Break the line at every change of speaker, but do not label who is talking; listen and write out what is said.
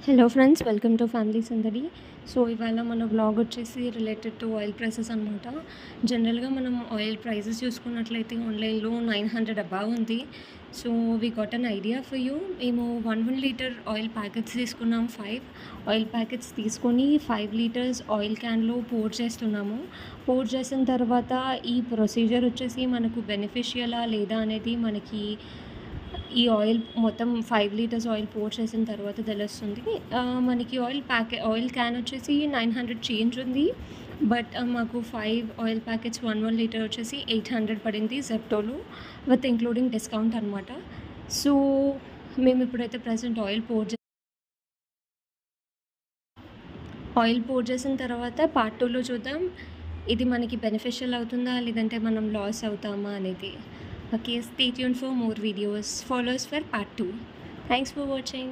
Hello friends, welcome to family సందడి. So ఇవాళ మన బ్లాగ్ వచ్చేసి రిలేటెడ్ టు ఆయిల్ ప్రైసెస్ అనమాట. జనరల్గా మనం ఆయిల్ ప్రైసెస్ చూసుకున్నట్లయితే ఆన్లైన్లో 900 అబౌవ్ ఉంది. So we got an idea for you. మేము 1 లీటర్ ఆయిల్ ప్యాకెట్స్ తీసుకున్నాం. 5 ఆయిల్ ప్యాకెట్స్ తీసుకొని 5 లీటర్స్ ఆయిల్ క్యాన్లో పోర్ చేస్తున్నాము. పోర్ చేసిన తర్వాత ఈ ప్రొసీజర్ వచ్చేసి మనకు బెనిఫిషియలా లేదా అనేది మనకి ఈ ఆయిల్ మొత్తం 5 లీటర్స్ ఆయిల్ పోర్ చేసిన తర్వాత తెలుస్తుంది. మనకి ఆయిల్ క్యాన్ వచ్చేసి 900 చేంజ్ ఉంది. బట్ మాకు 5 ఆయిల్ ప్యాకెట్స్ 1 లీటర్ వచ్చేసి 800 పడింది జెప్టోలో, విత్ ఇంక్లూడింగ్ డిస్కౌంట్ అనమాట. సో మేము ఇప్పుడైతే ప్రెజెంట్ ఆయిల్ పోర్ చేసిన తర్వాత పార్ట్ 2లో చూద్దాం ఇది మనకి బెనిఫిషియల్ అవుతుందా లేదంటే మనం లాస్ అవుతామా అనేది. Okay, stay tune for more videos. Follow us for part 2. Thanks for watching.